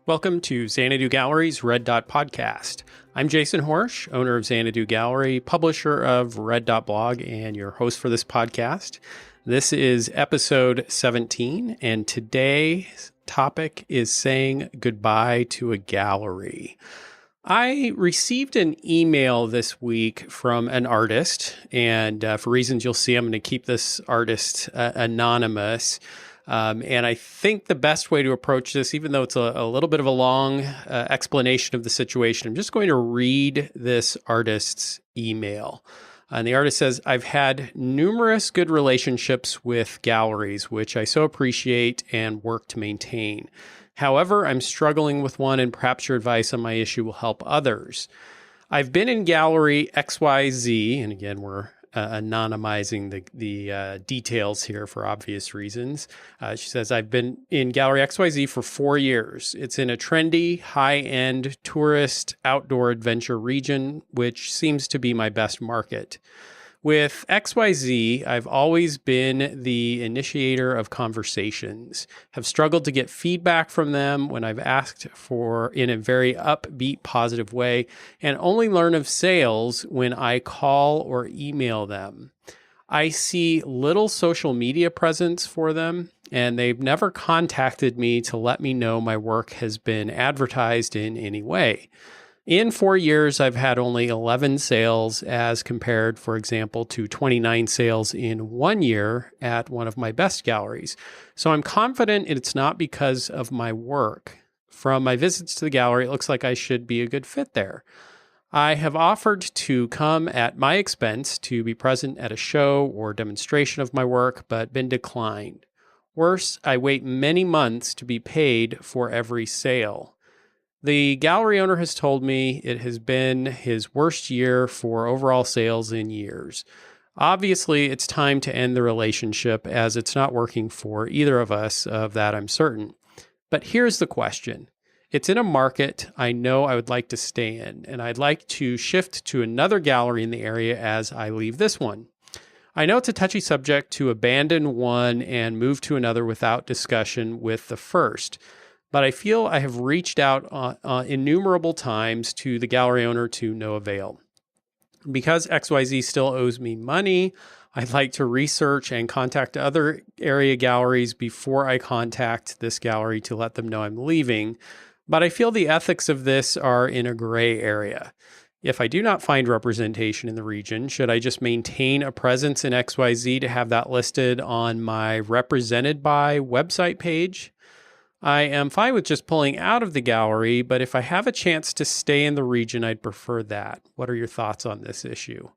Welcome to Xanadu Gallery's RedDot podcast. I'm Jason Horsch, owner of Xanadu Gallery, publisher of RedDot blog, and your host for this podcast. This is episode 17, and today's topic is saying goodbye to a gallery. I received an email this week from an artist, and for reasons you'll see, I'm going to keep this artist anonymous. And I think the best way to approach this, even though it's a little bit of a long explanation of the situation, I'm just going to read this artist's email. And the artist says, I've had numerous good relationships with galleries, which I so appreciate and work to maintain. However, I'm struggling with one, and perhaps your advice on my issue will help others. I've been in gallery XYZ, and again, we're anonymizing the details here for obvious reasons. She says, I've been in Gallery XYZ for 4 years. It's in a trendy, high-end tourist outdoor adventure region, which seems to be my best market. With XYZ, I've always been the initiator of conversations, have struggled to get feedback from them when I've asked for in a very upbeat, positive way, and only learn of sales when I call or email them. I see little social media presence for them, and they've never contacted me to let me know my work has been advertised in any way. In 4 years, I've had only 11 sales as compared, for example, to 29 sales in 1 year at one of my best galleries. So I'm confident it's not because of my work. From my visits to the gallery, it looks like I should be a good fit there. I have offered to come at my expense to be present at a show or demonstration of my work, but been declined. Worse, I wait many months to be paid for every sale. The gallery owner has told me it has been his worst year for overall sales in years. Obviously, it's time to end the relationship as it's not working for either of us, of that I'm certain. But here's the question. It's in a market I know I would like to stay in, and I'd like to shift to another gallery in the area as I leave this one. I know it's a touchy subject to abandon one and move to another without discussion with the first. But I feel I have reached out innumerable times to the gallery owner to no avail. Because XYZ still owes me money, I'd like to research and contact other area galleries before I contact this gallery to let them know I'm leaving. But I feel the ethics of this are in a gray area. If I do not find representation in the region, should I just maintain a presence in XYZ to have that listed on my represented by website page? I am fine with just pulling out of the gallery, but if I have a chance to stay in the region, I'd prefer that. What are your thoughts on this issue?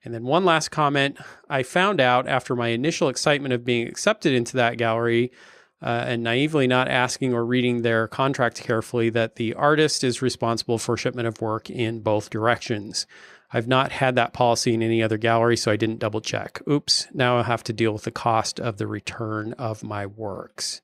And then one last comment. I found out after my initial excitement of being accepted into that gallery and naively not asking or reading their contract carefully that the artist is responsible for shipment of work in both directions. I've not had that policy in any other gallery, so I didn't double check. Oops, now I'll have to deal with the cost of the return of my works.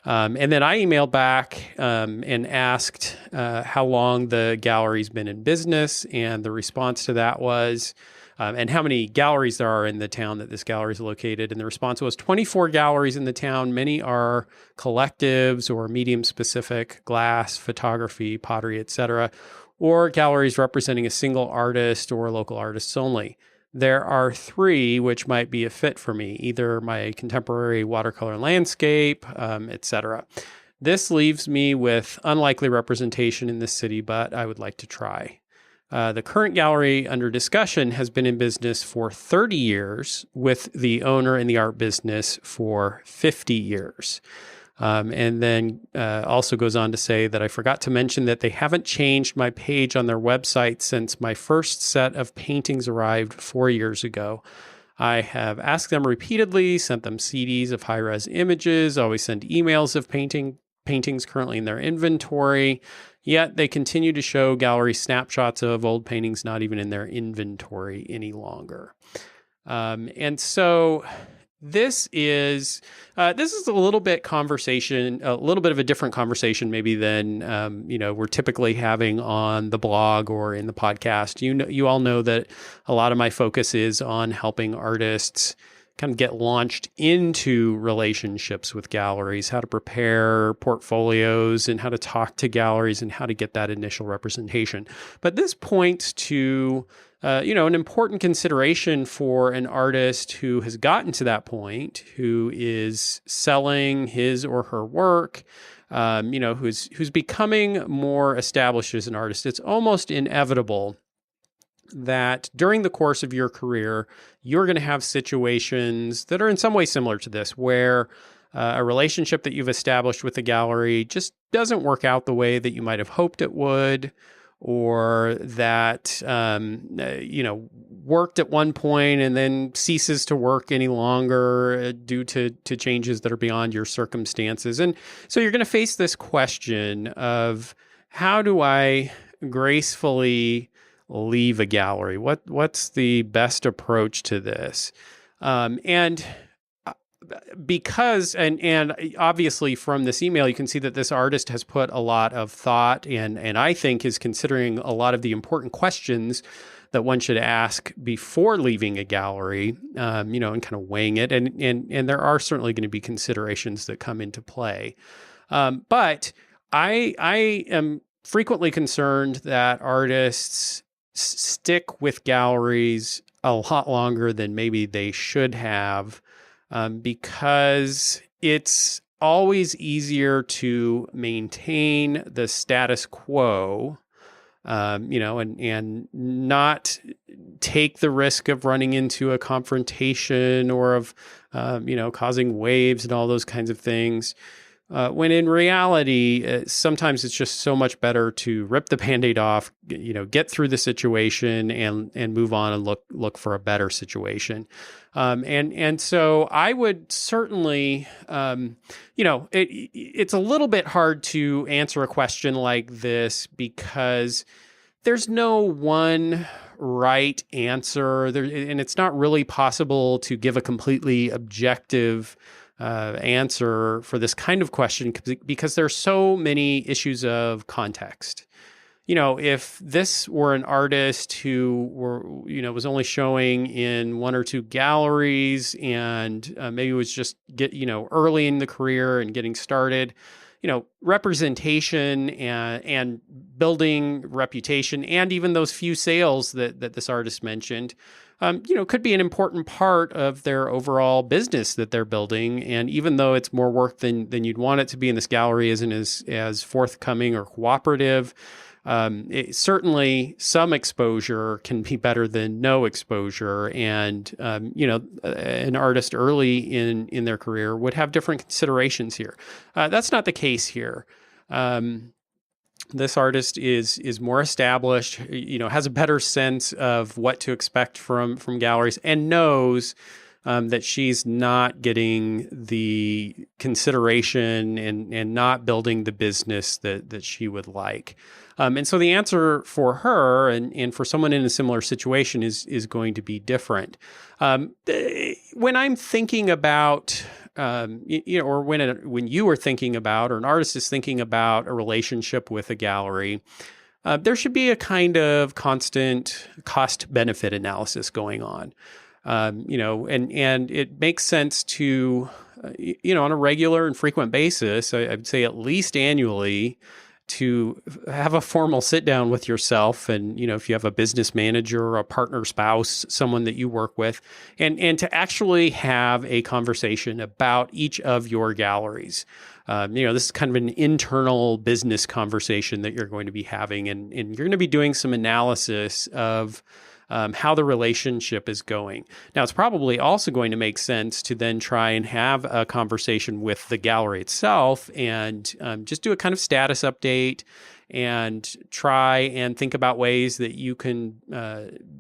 And then I emailed back and asked how long the gallery's been in business, and the response to that was, and how many galleries there are in the town that this gallery is located. And the response was 24 galleries in the town. Many are collectives or medium-specific, glass, photography, pottery, etc., or galleries representing a single artist or local artists only. There are 3 which might be a fit for me, either my contemporary watercolor landscape, etc. This leaves me with unlikely representation in this city, but I would like to try. The current gallery under discussion has been in business for 30 years, with the owner in the art business for 50 years. And then also goes on to say that I forgot to mention that they haven't changed my page on their website since my first set of paintings arrived 4 years ago. I have asked them repeatedly, sent them CDs of high-res images, always send emails of paintings currently in their inventory, yet they continue to show gallery snapshots of old paintings not even in their inventory any longer. And so this is a little bit a little bit of a different conversation maybe than we're typically having on the blog or in the podcast. You all know that a lot of my focus is on helping artists kind of get launched into relationships with galleries, how to prepare portfolios and how to talk to galleries and how to get that initial representation. But this points to an important consideration for an artist who has gotten to that point, who is selling his or her work, who's becoming more established as an artist. It's almost inevitable that during the course of your career, you're going to have situations that are in some way similar to this, where a relationship that you've established with the gallery just doesn't work out the way that you might have hoped it would, or that, worked at one point and then ceases to work any longer due to changes that are beyond your circumstances. And so you're going to face this question of, how do I gracefully leave a gallery? What's the best approach to this? Because obviously from this email, you can see that this artist has put a lot of thought and I think is considering a lot of the important questions that one should ask before leaving a gallery, and kind of weighing it. And there are certainly going to be considerations that come into play. But I am frequently concerned that artists stick with galleries a lot longer than maybe they should have, because it's always easier to maintain the status quo, and not take the risk of running into a confrontation or of, causing waves and all those kinds of things. When in reality, sometimes it's just so much better to rip the Band-Aid off, get through the situation and move on and look for a better situation. And so I would certainly, it's a little bit hard to answer a question like this because there's no one right answer there, and it's not really possible to give a completely objective answer for this kind of question because there's so many issues of context. If this were an artist who was only showing in one or two galleries and maybe was just early in the career and getting started, representation and building reputation and even those few sales that this artist mentioned, could be an important part of their overall business that they're building. And even though it's more work than you'd want it to be, and this gallery isn't as forthcoming or cooperative, certainly some exposure can be better than no exposure. And, an artist early in their career would have different considerations here. That's not the case here. This artist is more established, has a better sense of what to expect from galleries and knows that she's not getting the consideration and not building the business that she would like. And so the answer for her and for someone in a similar situation is going to be different. When I'm thinking about, or when you are thinking about, or an artist is thinking about a relationship with a gallery, there should be a kind of constant cost-benefit analysis going on. And it makes sense to, on a regular and frequent basis, I'd say at least annually, to have a formal sit down with yourself and, if you have a business manager or a partner, spouse, someone that you work with, and to actually have a conversation about each of your galleries. This is kind of an internal business conversation that you're going to be having, and you're going to be doing some analysis of how the relationship is going. Now, it's probably also going to make sense to then try and have a conversation with the gallery itself and just do a kind of status update and try and think about ways that you can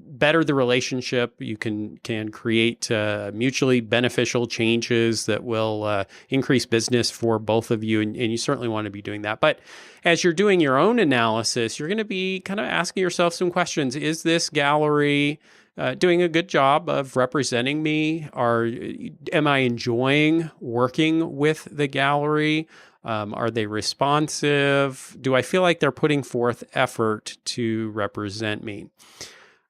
better the relationship. You can create mutually beneficial changes that will increase business for both of you, and you certainly want to be doing that. But as you're doing your own analysis, you're going to be kind of asking yourself some questions. Is this gallery doing a good job of representing me? Am I enjoying working with the gallery? Are they responsive? Do I feel like they're putting forth effort to represent me?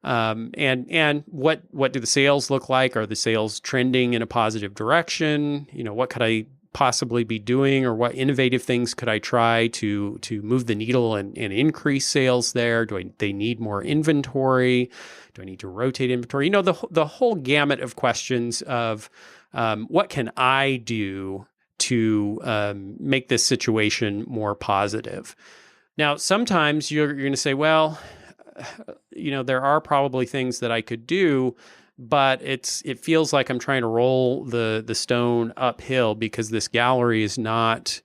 And what do the sales look like? Are the sales trending in a positive direction? What could I possibly be doing, or what innovative things could I try to move the needle and increase sales there? They need more inventory? Do I need to rotate inventory? The whole gamut of questions of what can I do to make this situation more positive? Now, sometimes you're going to say, well, there are probably things that I could do, but it feels like I'm trying to roll the stone uphill because this gallery is not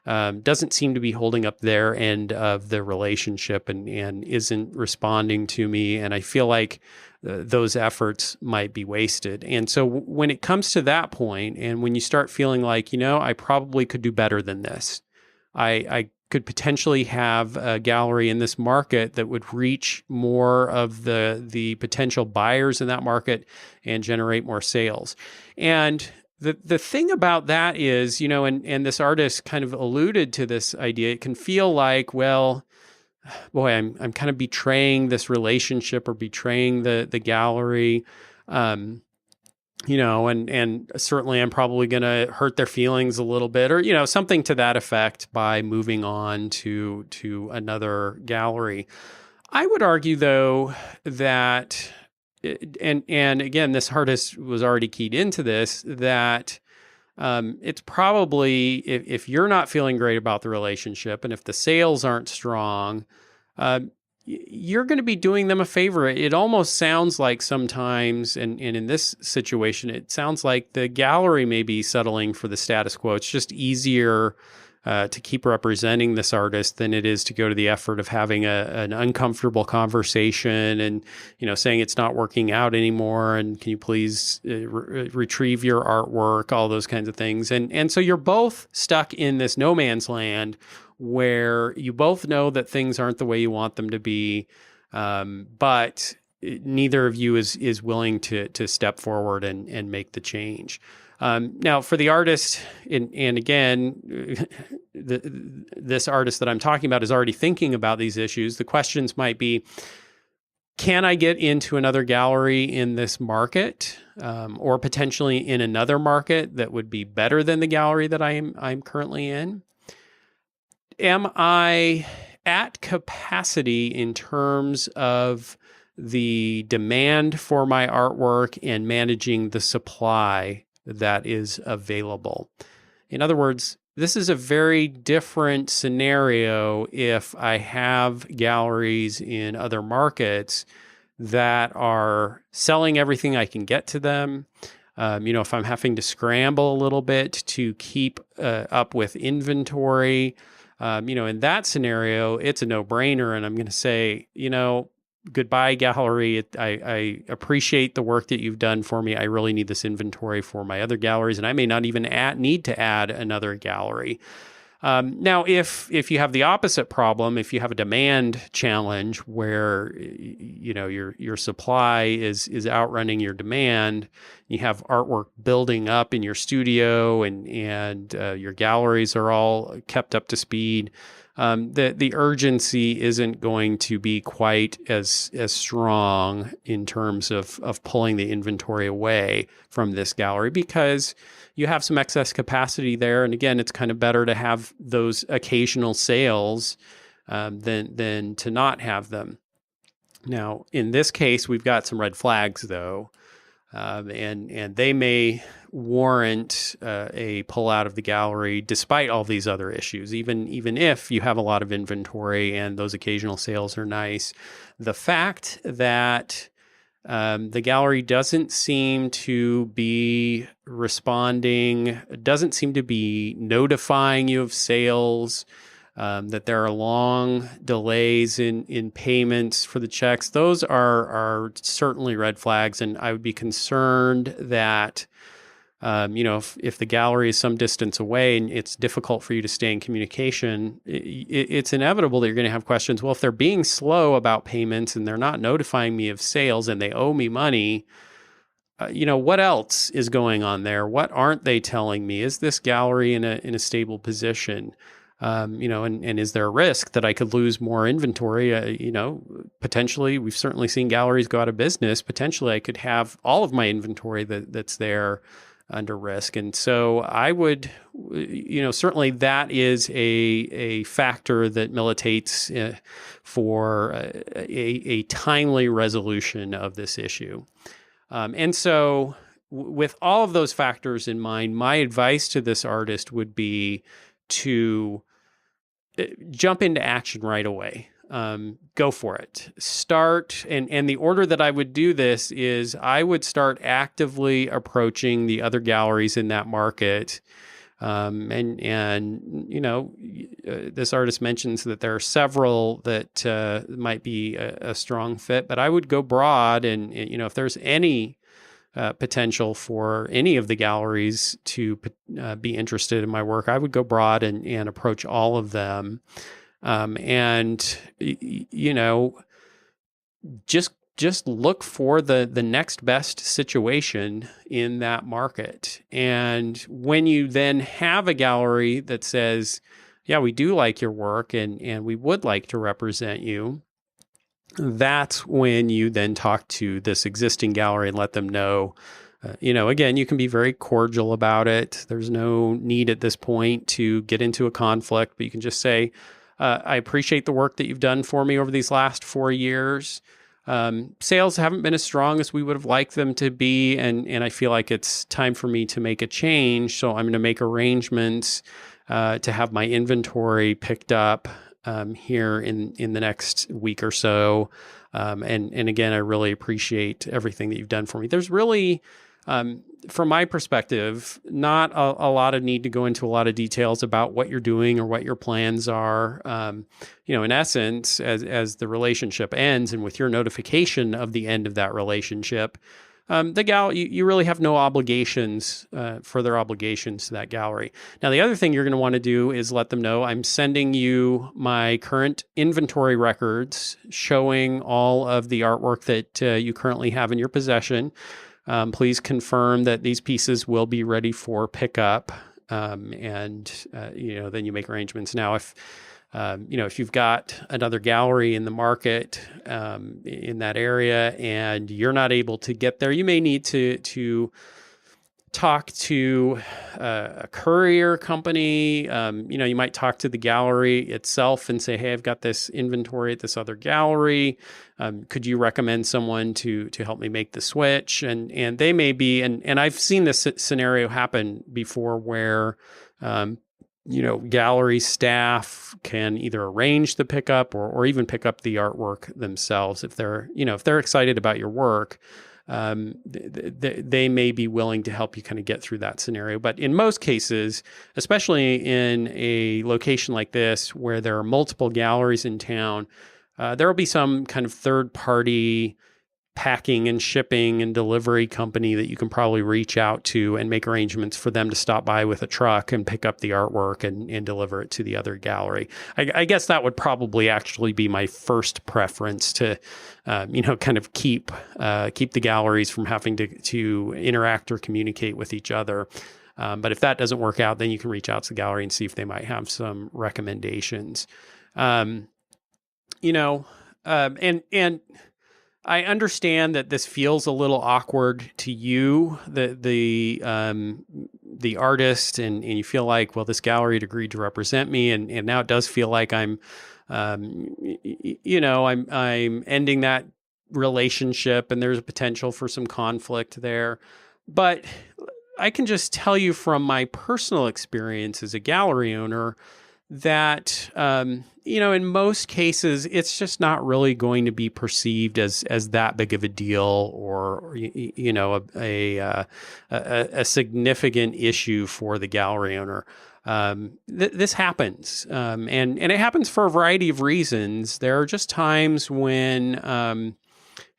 doesn't seem to be holding up their end of the relationship and isn't responding to me, and I feel like those efforts might be wasted. And so when it comes to that point, and when you start feeling like, I probably could do better than this, I could potentially have a gallery in this market that would reach more of the potential buyers in that market and generate more sales. And the thing about that is, and this artist kind of alluded to this idea, it can feel like, well, boy, I'm kind of betraying this relationship or betraying the gallery. And certainly I'm probably going to hurt their feelings a little bit, or, something to that effect by moving on to another gallery. I would argue, though, that, and again, this artist was already keyed into this, that it's probably, if you're not feeling great about the relationship and if the sales aren't strong, you're going to be doing them a favor. It almost sounds like sometimes, and in this situation, it sounds like the gallery may be settling for the status quo. It's just easier to keep representing this artist than it is to go to the effort of having an uncomfortable conversation and, saying it's not working out anymore. And can you please retrieve your artwork, all those kinds of things. And so you're both stuck in this no man's land where you both know that things aren't the way you want them to be, but neither of you is willing to step forward and make the change. Now, for the artist, and again, this artist that I'm talking about is already thinking about these issues. The questions might be, can I get into another gallery in this market, or potentially in another market that would be better than the gallery that I'm currently in? Am I at capacity in terms of the demand for my artwork and managing the supply that is available? In other words, this is a very different scenario if I have galleries in other markets that are selling everything I can get to them. If I'm having to scramble a little bit to keep up with inventory, in that scenario, it's a no-brainer, and I'm going to say, goodbye, gallery. I appreciate the work that you've done for me. I really need this inventory for my other galleries, and I may not even need to add another gallery. Now, if you have the opposite problem, if you have a demand challenge where your supply is outrunning your demand, you have artwork building up in your studio, and your galleries are all kept up to speed, the urgency isn't going to be quite as strong in terms of pulling the inventory away from this gallery, because you have some excess capacity there. And again, it's kind of better to have those occasional sales than to not have them. Now, in this case, we've got some red flags, though, and they may warrant a pull out of the gallery despite all these other issues. Even if you have a lot of inventory and those occasional sales are nice, the fact that the gallery doesn't seem to be responding, doesn't seem to be notifying you of sales, that there are long delays in payments for the checks. Those are certainly red flags, and I would be concerned that if the gallery is some distance away and it's difficult for you to stay in communication, it's inevitable that you're going to have questions. Well, if they're being slow about payments and they're not notifying me of sales and they owe me money, what else is going on there? What aren't they telling me? Is this gallery in a stable position? And is there a risk that I could lose more inventory? Potentially, we've certainly seen galleries go out of business. Potentially, I could have all of my inventory that's there under risk. And so I would, certainly that is a factor that militates for a timely resolution of this issue. And so with all of those factors in mind, my advice to this artist would be to jump into action right away. Go for it. Start, and the order that I would do this is I would start actively approaching the other galleries in that market. This artist mentions that there are several that might be a strong fit, but I would go broad, and if there's any potential for any of the galleries to be interested in my work, I would go broad and approach all of them. Just look for the next best situation in that market. And when you then have a gallery that says, yeah, we do like your work and we would like to represent you, that's when you then talk to this existing gallery and let them know, again, you can be very cordial about it. There's no need at this point to get into a conflict, but you can just say, I appreciate the work that you've done for me over these last 4 years. Sales haven't been as strong as we would have liked them to be, and I feel like it's time for me to make a change. So I'm going to make arrangements to have my inventory picked up here in the next week or so. And again, I really appreciate everything that you've done for me. There's really, from my perspective, not a lot of need to go into a lot of details about what you're doing or what your plans are. In essence, as the relationship ends and with your notification of the end of that relationship, you really have no obligations, further obligations to that gallery. Now, the other thing you're going to want to do is let them know I'm sending you my current inventory records showing all of the artwork that you currently have in your possession. Please confirm that these pieces will be ready for pickup, then you make arrangements. Now, if you've got another gallery in the market in that area and you're not able to get there, you may need to talk to a courier company. You might talk to the gallery itself and say, hey, I've got this inventory at this other gallery. Could you recommend someone to help me make the switch? And they may be, and I've seen this scenario happen before where, gallery staff can either arrange the pickup or even pick up the artwork themselves. If they're excited about your work, they may be willing to help you kind of get through that scenario. But in most cases, especially in a location like this where there are multiple galleries in town, there will be some kind of third-party packing and shipping and delivery company that you can probably reach out to and make arrangements for them to stop by with a truck and pick up the artwork and deliver it to the other gallery. I guess that would probably actually be my first preference to, kind of keep the galleries from having to interact or communicate with each other. But if that doesn't work out, then you can reach out to the gallery and see if they might have some recommendations. And I understand that this feels a little awkward to you, the artist, and you feel like, well, this gallery had agreed to represent me, and now it does feel like I'm ending that relationship, and there's a potential for some conflict there. But I can just tell you from my personal experience as a gallery owner that, in most cases, it's just not really going to be perceived as that big of a deal or a significant issue for the gallery owner. This happens, and it happens for a variety of reasons. There are just times when,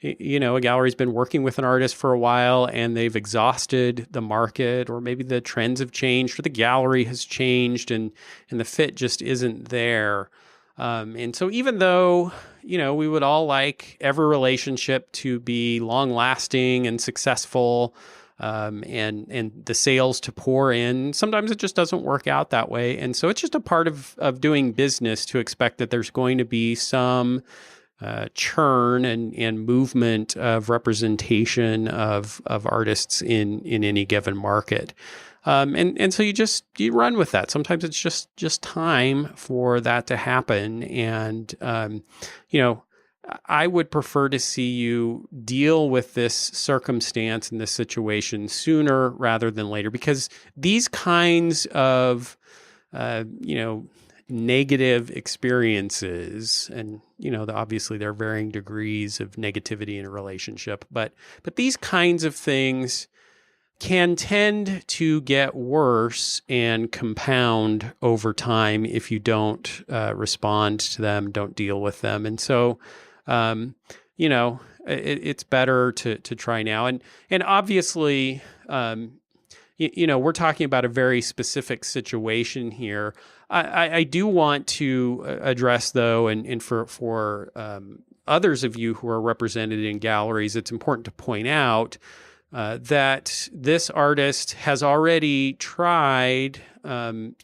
a gallery's been working with an artist for a while and they've exhausted the market, or maybe the trends have changed or the gallery has changed and the fit just isn't there. And so even though, we would all like every relationship to be long lasting and successful, and the sales to pour in. Sometimes it just doesn't work out that way. And so it's just a part of doing business to expect that there's going to be some churn and movement of representation of artists in any given market. And so you run with that. Sometimes it's just time for that to happen. And, I would prefer to see you deal with this circumstance and this situation sooner rather than later, because these kinds of, negative experiences, and obviously there are varying degrees of negativity in a relationship, but these kinds of things can tend to get worse and compound over time if you don't respond to them, don't deal with them. And so, it's better to try now. And obviously, we're talking about a very specific situation here. I do want to address, though, and for others of you who are represented in galleries, it's important to point out that this artist has already tried, some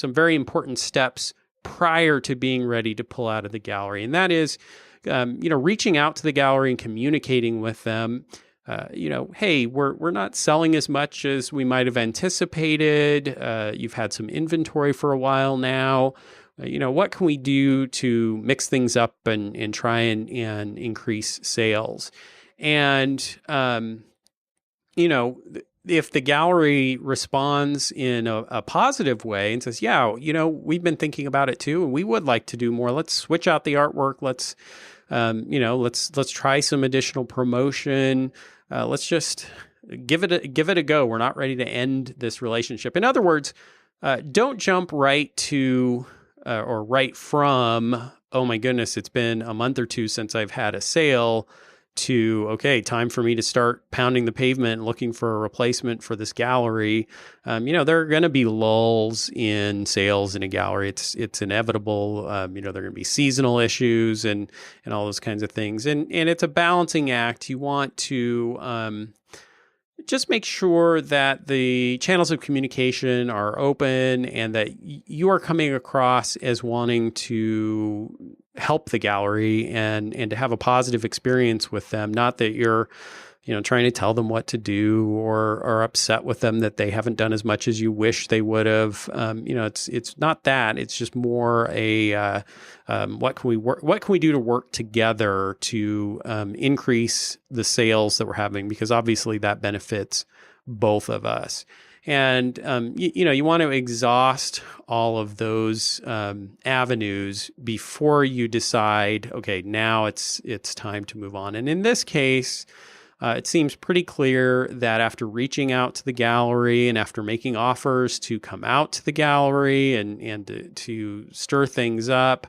very important steps prior to being ready to pull out of the gallery. And that is, reaching out to the gallery and communicating with them. Hey, we're not selling as much as we might have anticipated. You've had some inventory for a while now. What can we do to mix things up and try and increase sales? And, if the gallery responds in a positive way and says, yeah, we've been thinking about it too, and we would like to do more. Let's switch out the artwork. Let's try some additional promotion. Let's just give it a go. We're not ready to end this relationship. In other words, don't jump right to or right from, oh my goodness, it's been a month or two since I've had a sale, to, okay, time for me to start pounding the pavement and looking for a replacement for this gallery. There are going to be lulls in sales in a gallery. It's inevitable. There are going to be seasonal issues and all those kinds of things. And it's a balancing act. You want to just make sure that the channels of communication are open and that you are coming across as wanting to help the gallery and to have a positive experience with them. Not that you're, trying to tell them what to do or are upset with them that they haven't done as much as you wish they would have. It's not that. It's just more a what can we do to work together to increase the sales that we're having, because obviously that benefits both of us. And, you want to exhaust all of those avenues before you decide, okay, now it's time to move on. And in this case, it seems pretty clear that after reaching out to the gallery and after making offers to come out to the gallery and to stir things up,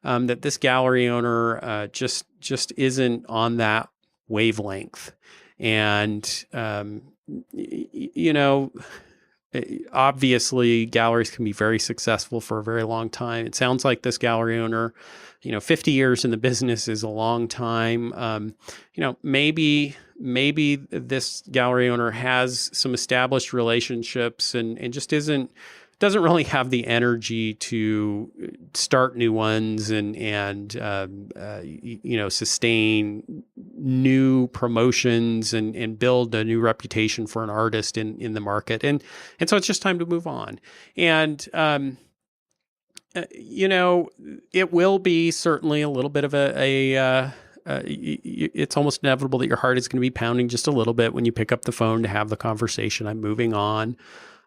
that this gallery owner just isn't on that wavelength. And obviously galleries can be very successful for a very long time. It sounds like this gallery owner, 50 years in the business is a long time. Maybe this gallery owner has some established relationships and just doesn't really have the energy to start new ones and sustain new promotions and build a new reputation for an artist in the market. And so it's just time to move on. And, it will be certainly a little bit of it's almost inevitable that your heart is going to be pounding just a little bit when you pick up the phone to have the conversation. I'm moving on.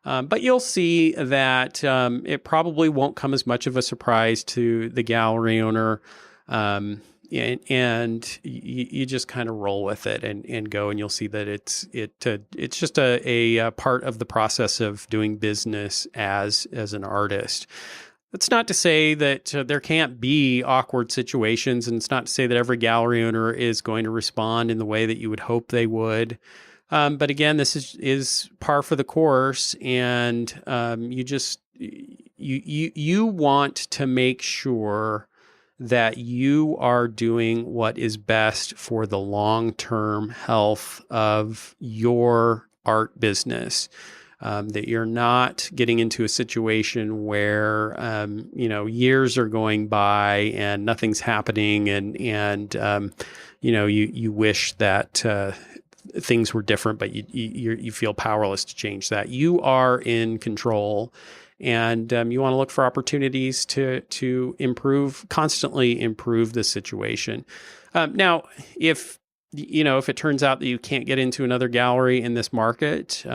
But you'll see that it probably won't come as much of a surprise to the gallery owner. And you just kind of roll with it and go, and you'll see that it's just a part of the process of doing business as an artist. That's not to say that there can't be awkward situations, and it's not to say that every gallery owner is going to respond in the way that you would hope they would. But again, this is par for the course, and you want to make sure that you are doing what is best for the long-term health of your art business. That you're not getting into a situation where, years are going by and nothing's happening and you wish that things were different, but you feel powerless to change that. You are in control, and you want to look for opportunities to constantly improve the situation. Now, if it turns out that you can't get into another gallery in this market,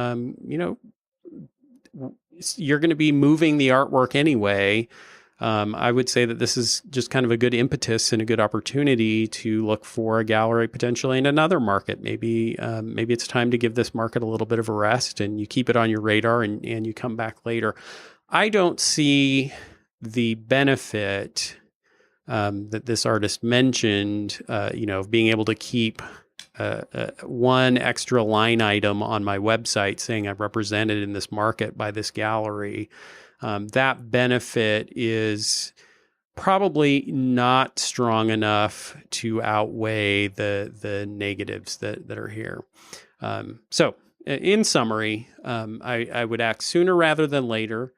you're going to be moving the artwork anyway. I would say that this is just kind of a good impetus and a good opportunity to look for a gallery potentially in another market. Maybe it's time to give this market a little bit of a rest, and you keep it on your radar and you come back later. I don't see the benefit that this artist mentioned, of being able to keep one extra line item on my website saying I'm represented in this market by this gallery. That benefit is probably not strong enough to outweigh the negatives that are here. So in summary, I would act sooner rather than later.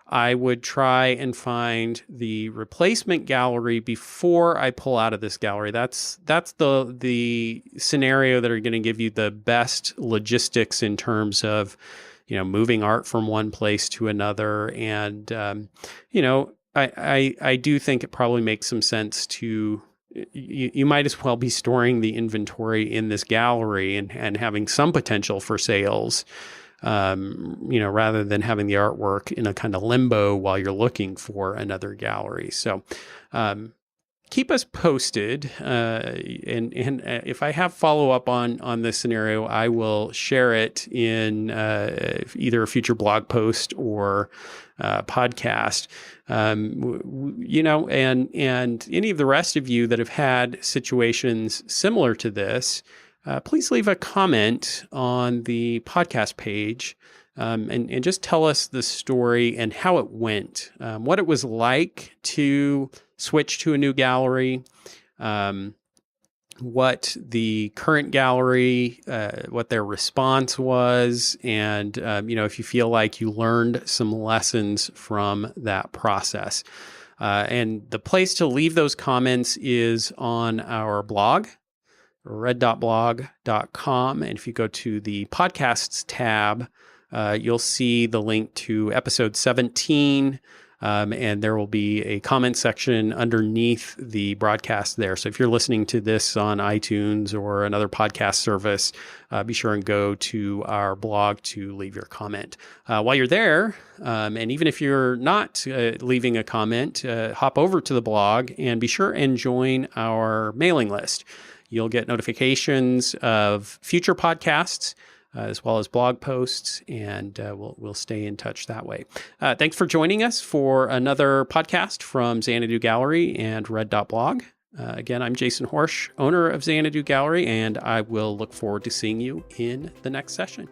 I would try and find the replacement gallery before I pull out of this gallery. That's the scenario that are going to give you the best logistics in terms of, moving art from one place to another. And, I do think it probably makes some sense to, you might as well be storing the inventory in this gallery and having some potential for sales, rather than having the artwork in a kind of limbo while you're looking for another gallery. So, keep us posted. And if I have follow up on this scenario, I will share it in either a future blog post or podcast. And any of the rest of you that have had situations similar to this, please leave a comment on the podcast page and just tell us the story and how it went, what it was like to switch to a new gallery, what the current gallery, what their response was, and if you feel like you learned some lessons from that process. And the place to leave those comments is on our blog, reddotblog.com. And if you go to the podcasts tab, you'll see the link to episode 17. And there will be a comment section underneath the broadcast there. So if you're listening to this on iTunes or another podcast service, be sure and go to our blog to leave your comment. While you're there, and even if you're not leaving a comment, hop over to the blog and be sure and join our mailing list. You'll get notifications of future podcasts, as well as blog posts, and we'll stay in touch that way. Thanks for joining us for another podcast from Xanadu Gallery and RedDot Blog. Again, I'm Jason Horsch, owner of Xanadu Gallery, and I will look forward to seeing you in the next session.